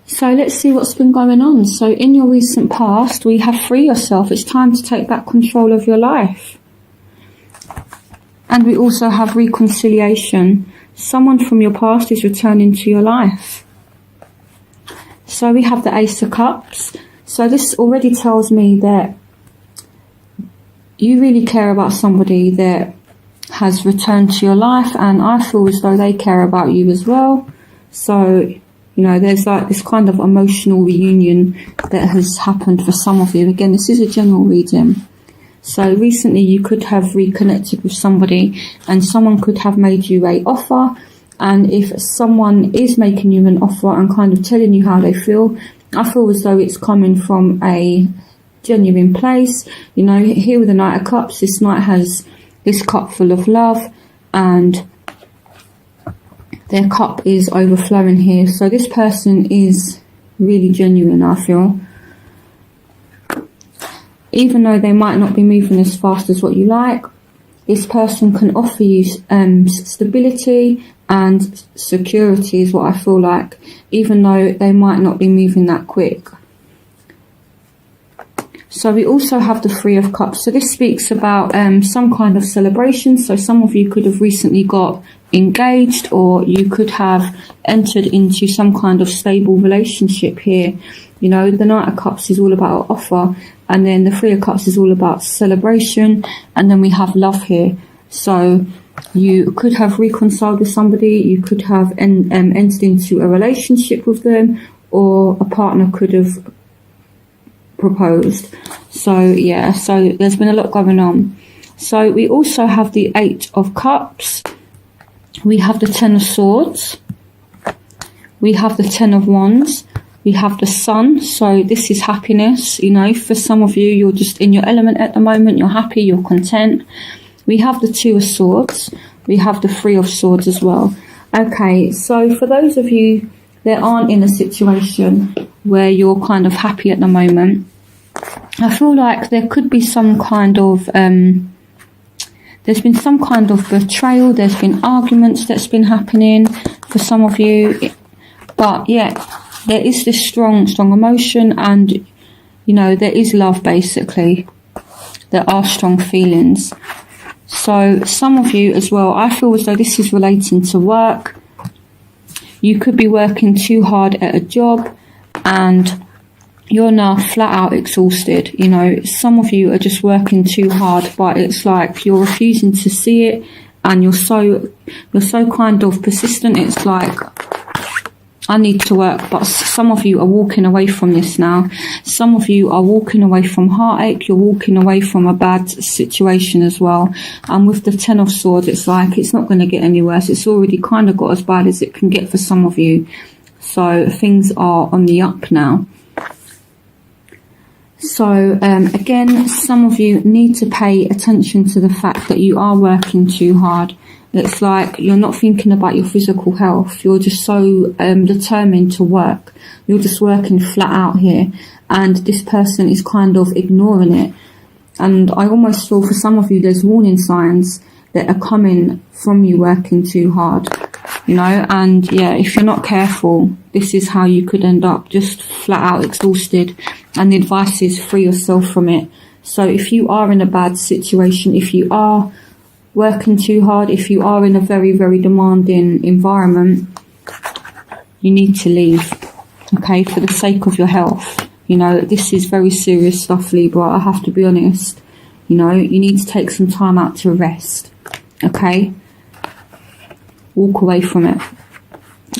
So let's see what's been going on. So in your recent past, we have free yourself. It's time to take back control of your life. And we also have reconciliation. Someone from your past is returning to your life. So we have the Ace of Cups. So this already tells me that you really care about somebody that has returned to your life, and I feel as though they care about you as well. So, you know, there's like this kind of emotional reunion that has happened for some of you. Again, this is a general reading. So recently you could have reconnected with somebody, and someone could have made you an offer. And if someone is making you an offer and kind of telling you how they feel, I feel as though it's coming from a genuine place. You know, here with the Knight of Cups, this Knight has this cup full of love, and their cup is overflowing here. So this person is really genuine, I feel. Even though they might not be moving as fast as what you like, this person can offer you stability and security is what I feel like, even though they might not be moving that quick. So we also have the Three of Cups. So this speaks about some kind of celebration. So some of you could have recently got engaged, or you could have entered into some kind of stable relationship here. You know, the Knight of Cups is all about offer, and then the Three of Cups is all about celebration, and then we have love here. So you could have reconciled with somebody, you could have entered into a relationship with them, or a partner could have proposed. So yeah, so there's been a lot going on. So we also have the Eight of Cups, we have the Ten of Swords, we have the Ten of Wands, we have the Sun. So this is happiness. You know, for some of you, you're just in your element at the moment, you're happy, you're content. We have the Two of Swords, we have the Three of Swords as well. Okay, so for those of you that aren't in a situation where you're kind of happy at the moment, I feel like there could be some kind of there's been some kind of betrayal, there's been arguments that's been happening for some of you, but yeah, there is this strong emotion, and you know, there is love. Basically, there are strong feelings. So some of you as well, I feel as though this is relating to work. You could be working too hard at a job and you're now flat out exhausted. You know, some of you are just working too hard, but it's like you're refusing to see it, and you're so kind of persistent. It's like, I need to work. But some of you are walking away from this now. Some of you are walking away from heartache. You're walking away from a bad situation as well. And with the Ten of Swords, it's like it's not going to get any worse. It's already kind of got as bad as it can get for some of you. So things are on the up now. So again, some of you need to pay attention to the fact that you are working too hard. It's like you're not thinking about your physical health. You're just so determined to work. You're just working flat out here. And this person is kind of ignoring it. And I almost feel for some of you there's warning signs that are coming from you working too hard. You know, and yeah, if you're not careful, this is how you could end up, just flat out exhausted. And the advice is free yourself from it. So if you are in a bad situation, if you are working too hard, if you are in a very, very demanding environment, you need to leave, okay, for the sake of your health. You know, this is very serious stuff, Libra, I have to be honest. You know, you need to take some time out to rest, okay? Walk away from it.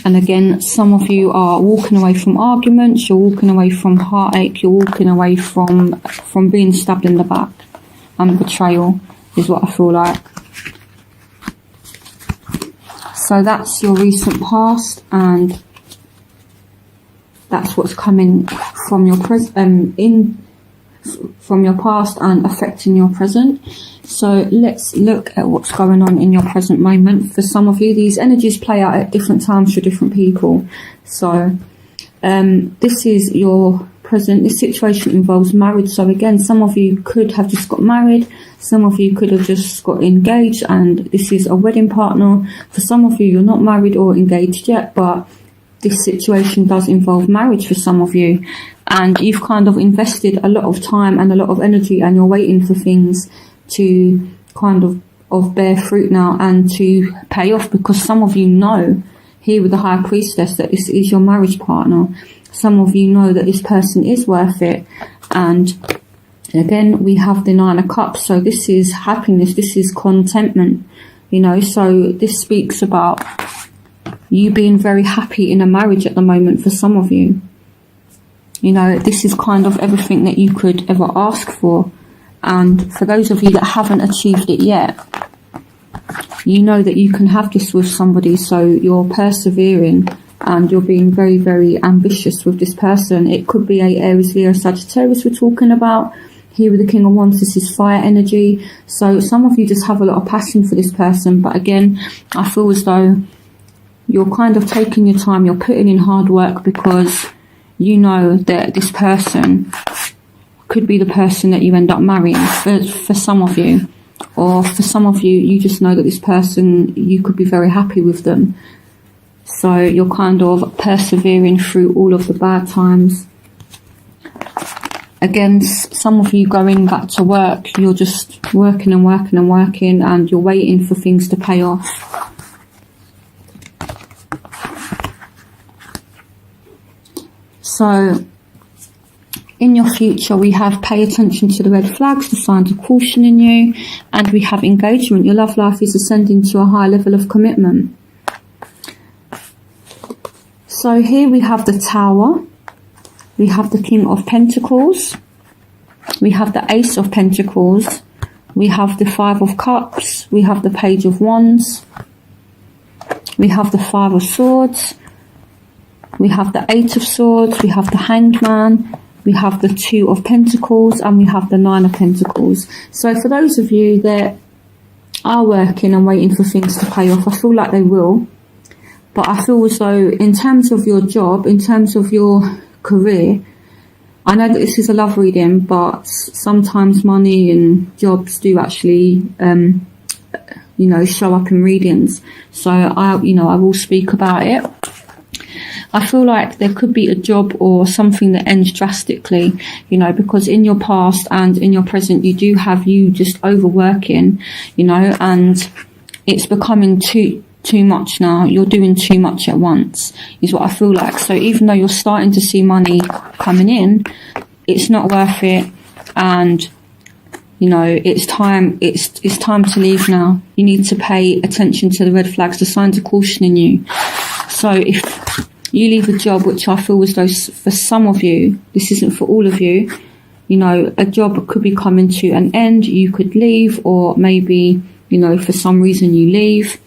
And again, some of you are walking away from arguments, you're walking away from heartache, you're walking away from being stabbed in the back. And betrayal is what I feel like. So that's your recent past, and that's what's coming from your from your past and affecting your present. So let's look at what's going on in your present moment. For some of you, these energies play out at different times for different people. So this is your present. This situation involves marriage. So again, some of you could have just got married. Some of you could have just got engaged, and this is a wedding partner. For some of you, you're not married or engaged yet, but this situation does involve marriage for some of you, and you've kind of invested a lot of time and a lot of energy, and you're waiting for things to kind of bear fruit now and to pay off, because some of you know here with the High Priestess that this is your marriage partner. Some of you know that this person is worth it. And again, we have the Nine of Cups, so this is happiness, this is contentment, you know. So this speaks about you being very happy in a marriage at the moment for some of you. You know, this is kind of everything that you could ever ask for. And for those of you that haven't achieved it yet, you know that you can have this with somebody, so you're persevering and you're being very, very ambitious with this person. It could be a Aries, Leo, Sagittarius we're talking about. Here with the King of Wands, this is fire energy. So some of you just have a lot of passion for this person. But again, I feel as though you're kind of taking your time, you're putting in hard work, because you know that this person could be the person that you end up marrying for some of you. Or for some of you, you just know that this person, you could be very happy with them. So you're kind of persevering through all of the bad times. Again, some of you going back to work, you're just working and working and working, and you're waiting for things to pay off. So in your future, we have pay attention to the red flags, the signs of caution in you, and we have engagement. Your love life is ascending to a high level of commitment. So here we have the Tower, we have the King of Pentacles, we have the Ace of Pentacles, we have the Five of Cups, we have the Page of Wands, we have the Five of Swords, we have the Eight of Swords, we have the Hanged Man, we have the Two of Pentacles, and we have the Nine of Pentacles. So for those of you that are working and waiting for things to pay off, I feel like they will. But I feel as though in terms of your job, in terms of your career, I know that this is a love reading, but sometimes money and jobs do actually, you know, show up in readings. So I will speak about it. I feel like there could be a job or something that ends drastically, you know, because in your past and in your present, you do have you just overworking, you know, and it's becoming too much now. You're doing too much at once, is what I feel like. So even though you're starting to see money coming in, it's not worth it. And, you know, it's time to leave now. You need to pay attention to the red flags, the signs of caution in you. So if you leave a job, which I feel as though for some of you, this isn't for all of you, you know, a job could be coming to an end, you could leave, or maybe, you know, for some reason you leave.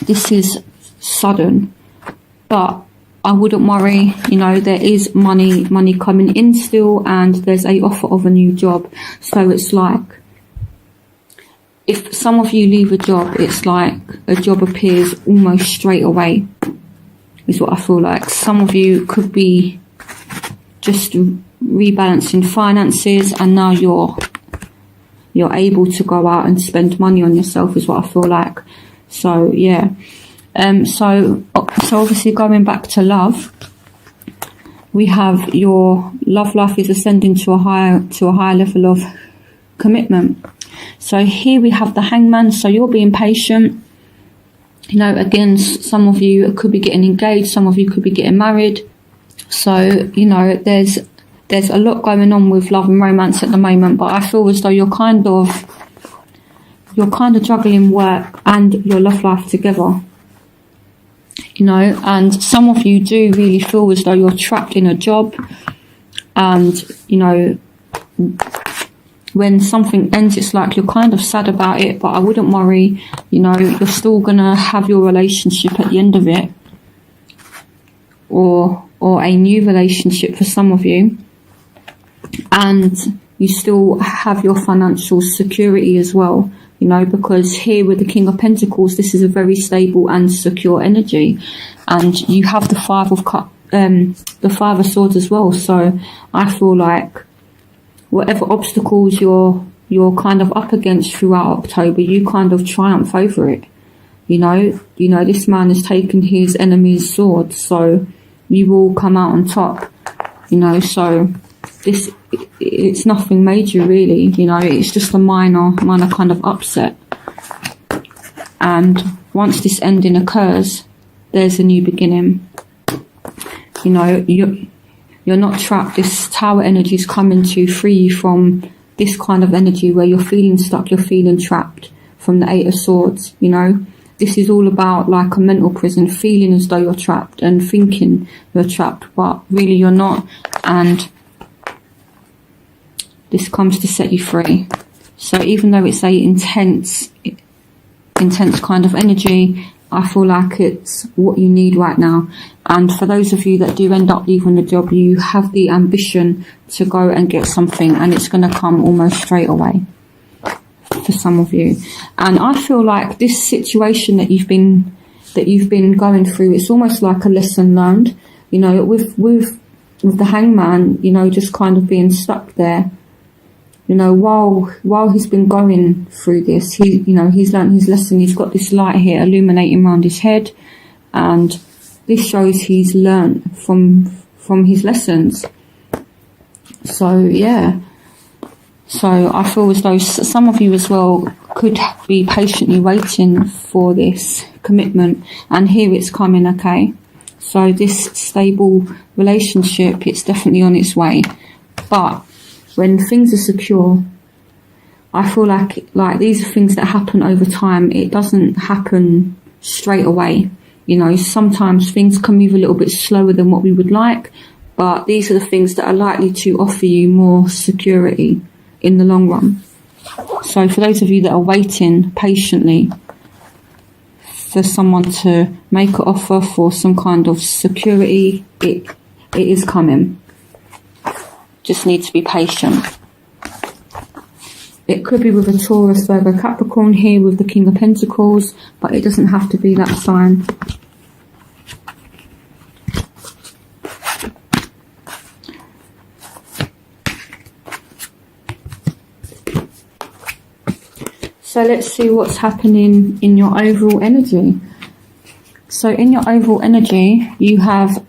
This is sudden, but I wouldn't worry, you know, there is money coming in still, and there's a offer of a new job. So it's like, if some of you leave a job, it's like a job appears almost straight away, is what I feel like. Some of you could be just rebalancing finances, and now you're able to go out and spend money on yourself, is what I feel like. So yeah, so obviously going back to love, we have your love life is ascending to a higher level of commitment. So here we have the Hangman. So you're being patient. You know, again, some of you could be getting engaged, some of you could be getting married. So, you know, there's a lot going on with love and romance at the moment, but I feel as though you're kind of juggling work and your love life together. You know, and some of you do really feel as though you're trapped in a job, and, you know, when something ends, it's like you're kind of sad about it, but I wouldn't worry. You know, you're still gonna have your relationship at the end of it, or a new relationship for some of you, and you still have your financial security as well, you know, because here with the King of Pentacles, this is a very stable and secure energy, and you have the Five of Swords as well. So I feel like whatever obstacles you're kind of up against throughout October, you kind of triumph over it. This man has taken his enemy's sword, so you will come out on top. So it's nothing major really. It's just a minor kind of upset. And once this ending occurs, there's a new beginning. You're not trapped. This Tower energy is coming to free you from this kind of energy where you're feeling stuck, you're feeling trapped, from the Eight of Swords. This is all about like a mental prison, feeling as though you're trapped and thinking you're trapped, but really you're not. And this comes to set you free. So even though it's a intense kind of energy, I feel like it's what you need right now. And for those of you that do end up leaving the job, you have the ambition to go and get something, and it's going to come almost straight away for some of you. And I feel like this situation that you've been going through, it's almost like a lesson learned. With the Hangman, just kind of being stuck there. While he's been going through this, he's learned his lesson. He's got this light here illuminating around his head, and this shows he's learned from his lessons. So yeah. So I feel as though some of you as well could be patiently waiting for this commitment, and here it's coming, okay? So this stable relationship, it's definitely on its way. But when things are secure, I feel like these are things that happen over time. It doesn't happen straight away. Sometimes things can move a little bit slower than what we would like, but these are the things that are likely to offer you more security in the long run. So for those of you that are waiting patiently for someone to make an offer for some kind of security, it is coming. Just need to be patient. It could be with a Taurus, Virgo, Capricorn here with the King of Pentacles, but it doesn't have to be that sign. So let's see what's happening in your overall energy. So in your overall energy, you have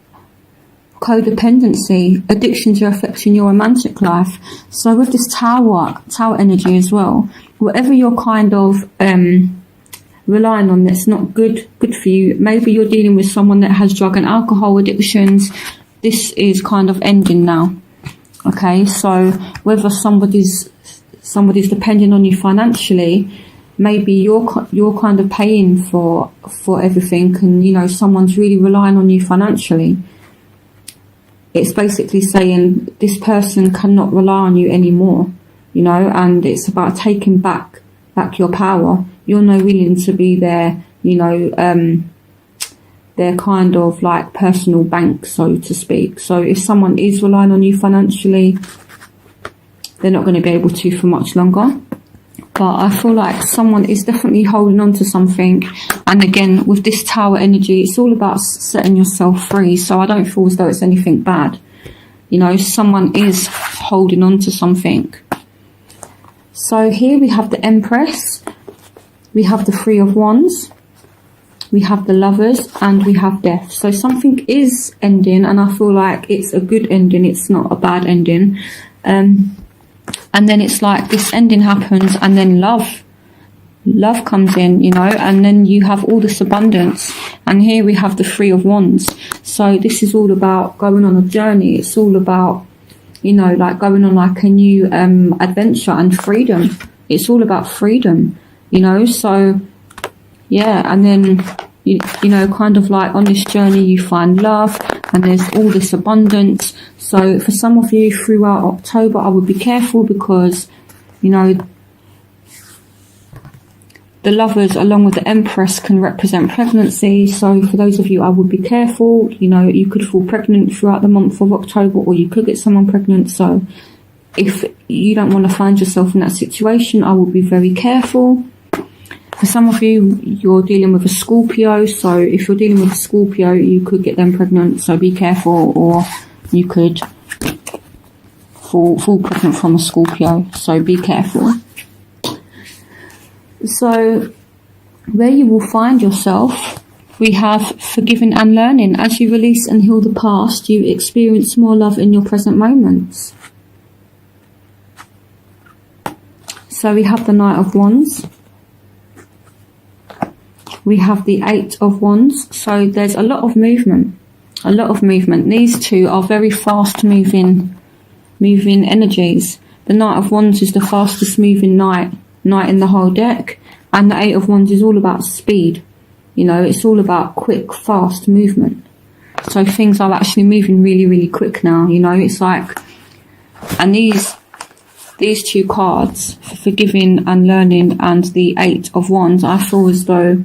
codependency. Addictions are affecting your romantic life. So with this tower energy as well, whatever you're kind of relying on that's not good for you, maybe you're dealing with someone that has drug and alcohol addictions, this is kind of ending now. Okay, so whether somebody's depending on you financially, maybe you're kind of paying for everything, and someone's really relying on you financially. It's basically saying this person cannot rely on you anymore, and it's about taking back your power. You're no willing to be their kind of like personal bank, so to speak. So if someone is relying on you financially, they're not going to be able to for much longer. But I feel like someone is definitely holding on to something. And again, with this Tower energy, it's all about setting yourself free. So I don't feel as though it's anything bad. Someone is holding on to something. So here we have the Empress. We have the Three of Wands. We have the Lovers, and we have Death. So something is ending, and I feel like it's a good ending. It's not a bad ending. And then it's like this ending happens, and then love comes in, and then you have all this abundance. And here we have the Three of Wands. So this is all about going on a journey. It's all about, like going on like a new adventure and freedom. It's all about freedom, so yeah. And then kind of like on this journey you find love, and there's all this abundance. So for some of you throughout October, I would be careful, because the Lovers along with the Empress can represent pregnancy. So for those of you, I would be careful. You could fall pregnant throughout the month of October, or you could get someone pregnant. So if you don't want to find yourself in that situation, I would be very careful. For some of you, you're dealing with a Scorpio. So if you're dealing with a Scorpio, you could get them pregnant. So be careful, or you could fall pregnant from a Scorpio. So be careful. So where you will find yourself, we have forgiving and learning. As you release and heal the past, you experience more love in your present moments. So we have the Knight of Wands. We have the Eight of Wands. So there's a lot of movement. A lot of movement. These two are very fast moving energies. The Knight of Wands is the fastest moving knight in the whole deck. And the Eight of Wands is all about speed. You know, it's all about quick, fast movement. So things are actually moving really, really quick now. You know, it's like, and these two cards, forgiving and learning, and the Eight of Wands, I feel as though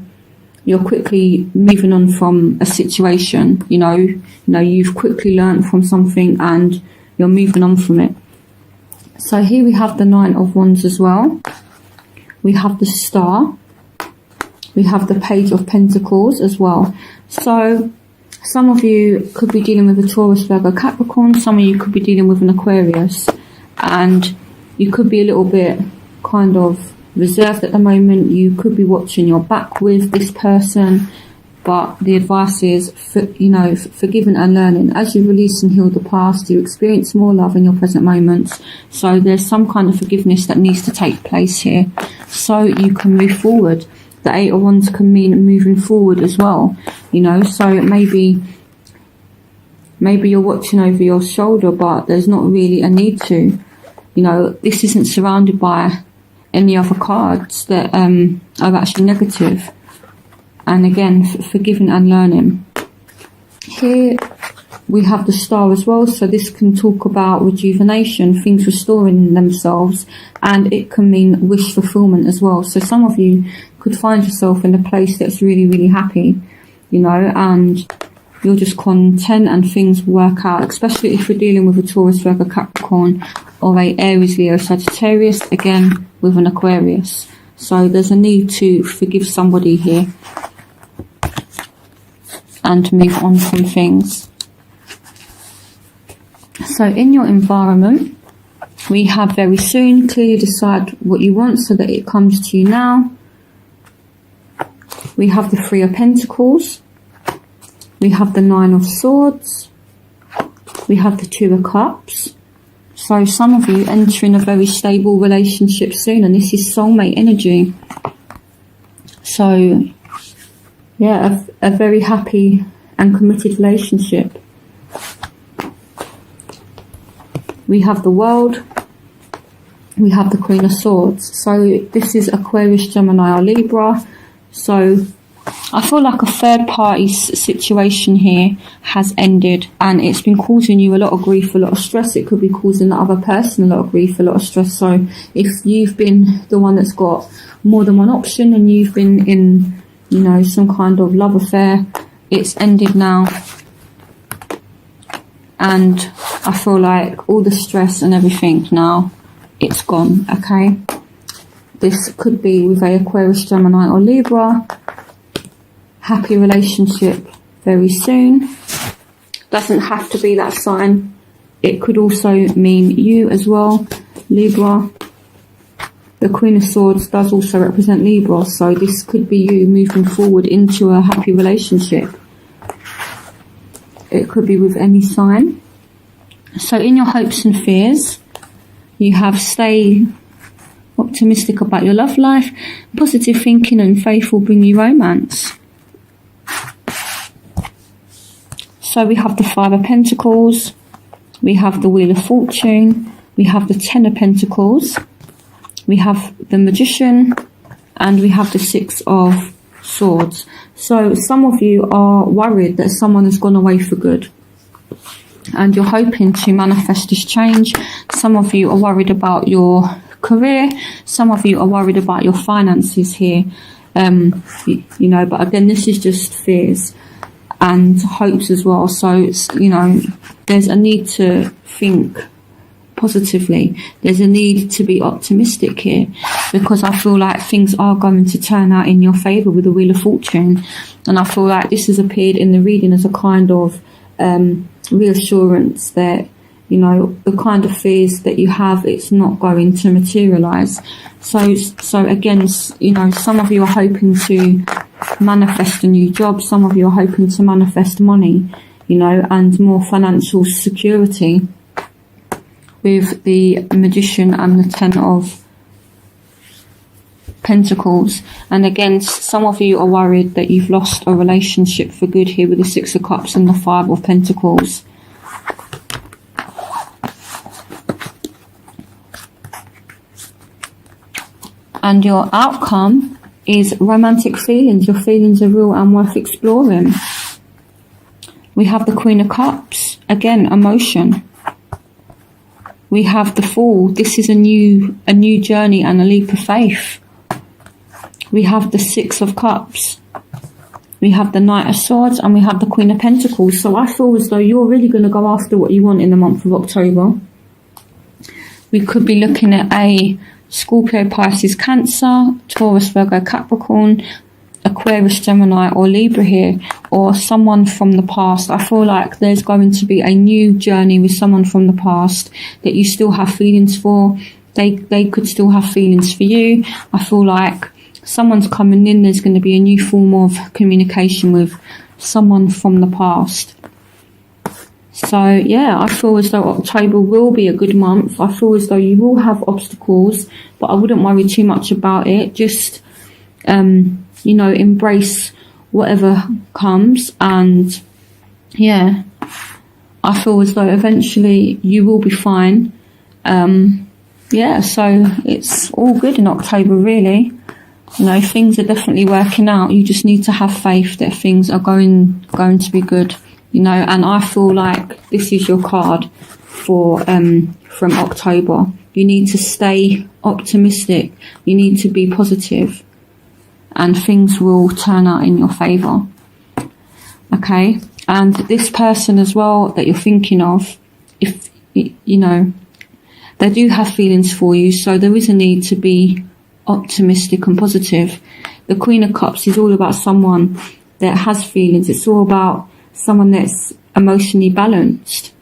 you're quickly moving on from a situation. You know, you've quickly learned from something and you're moving on from it. So here we have the Nine of Wands as well. We have the Star. We have the Page of Pentacles as well. So some of you could be dealing with a Taurus, Virgo, Capricorn. Some of you could be dealing with an Aquarius. And you could be a little bit kind of reserved at the moment. You could be watching your back with this person. But the advice is, forgiving and learning. As you release and heal the past, you experience more love in your present moments. So there's some kind of forgiveness that needs to take place here, so you can move forward. The Eight of Wands can mean moving forward as well. You know, so maybe you're watching over your shoulder, but there's not really a need to. You know, this isn't surrounded by any other cards that are actually negative. And again, forgiving and learning. Here we have the Star as well. So this can talk about rejuvenation, things restoring themselves. And it can mean wish fulfillment as well. So some of you could find yourself in a place that's really, really happy, you know, and you're just content and things work out. Especially if you're dealing with a Taurus, Virgo, Capricorn, or a Aries, Leo, Sagittarius, again with an Aquarius. So there's a need to forgive somebody here and move on from things. So in your environment, we have very soon. Clearly decide what you want so that it comes to you now. We have the Three of Pentacles. We have the Nine of Swords. We have the Two of Cups. So some of you entering a very stable relationship soon, and this is soulmate energy. So yeah, a very happy and committed relationship. We have the World. We have the Queen of Swords. So this is Aquarius, Gemini or Libra. So I feel like a third party situation here has ended, and it's been causing you a lot of grief, a lot of stress. It could be causing the other person a lot of grief, a lot of stress. So if you've been the one that's got more than one option and you've been in, you know, some kind of love affair, it's ended now. And I feel like all the stress and everything now, it's gone, okay? This could be with a Aquarius, Gemini or Libra. Happy relationship very soon. Doesn't have to be that sign. It could also mean you as well, Libra. The Queen of Swords does also represent Libra, so this could be you moving forward into a happy relationship. It could be with any sign. So in your hopes and fears, you have stay optimistic about your love life. Positive thinking and faith will bring you romance. So we have the Five of Pentacles. We have the Wheel of Fortune. We have the Ten of Pentacles. We have the Magician. And we have the Six of Swords. So some of you are worried that someone has gone away for good, and you're hoping to manifest this change. Some of you are worried about your career. Some of you are worried about your finances here. You know, but again, this is just fears and hopes as well. So, you know, there's a need to think positively. There's a need to be optimistic here, because I feel like things are going to turn out in your favour with the Wheel of Fortune. And I feel like this has appeared in the reading as a kind of reassurance that You know, the kind of fears that you have, it's not going to materialize. So again, you know, some of you are hoping to manifest a new job. Some of you are hoping to manifest money, you know, and more financial security with the Magician and the Ten of Pentacles. And again, some of you are worried that you've lost a relationship for good here with the Six of Cups and the Five of Pentacles. And your outcome is romantic feelings. Your feelings are real and worth exploring. We have the Queen of Cups. Again, emotion. We have the Fool. This is a new journey and a leap of faith. We have the Six of Cups. We have the Knight of Swords, and we have the Queen of Pentacles. So I feel as though you're really going to go after what you want in the month of October. We could be looking at a Scorpio, Pisces, Cancer, Taurus, Virgo, Capricorn, Aquarius, Gemini or Libra here, or someone from the past. I feel like there's going to be a new journey with someone from the past that you still have feelings for. They could still have feelings for you. I feel like someone's coming in. There's going to be a new form of communication with someone from the past. So yeah, I feel as though October will be a good month. I feel as though you will have obstacles, but I wouldn't worry too much about it. Just, you know, embrace whatever comes. And yeah, I feel as though eventually you will be fine. Yeah, so it's all good in October, really. You know, things are definitely working out. You just need to have faith that things are going to be good. You know, and I feel like this is your card for from October. You need to stay optimistic. You need to be positive, and things will turn out in your favour. Okay, and this person as well that you're thinking of, if you know, they do have feelings for you, so there is a need to be optimistic and positive. The Queen of Cups is all about someone that has feelings. It's all about someone that's emotionally balanced.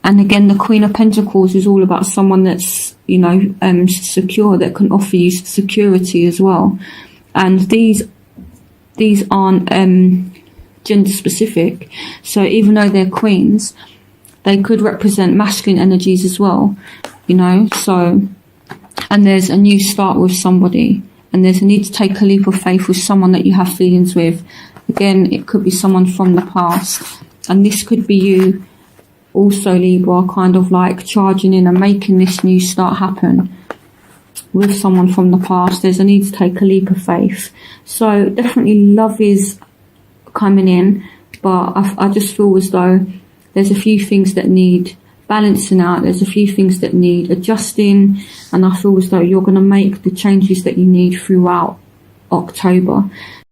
And again, the Queen of Pentacles is all about someone that's, you know, secure, that can offer you security as well. And these aren't gender specific, so even though they're queens, they could represent masculine energies as well, you know. So, and there's a new start with somebody, and there's a need to take a leap of faith with someone that you have feelings with. Again, it could be someone from the past, and this could be you also, Libra, kind of like charging in and making this new start happen with someone from the past. There's a need to take a leap of faith. So definitely love is coming in, but I just feel as though there's a few things that need balancing out. There's a few things that need adjusting, and I feel as though you're going to make the changes that you need throughout October.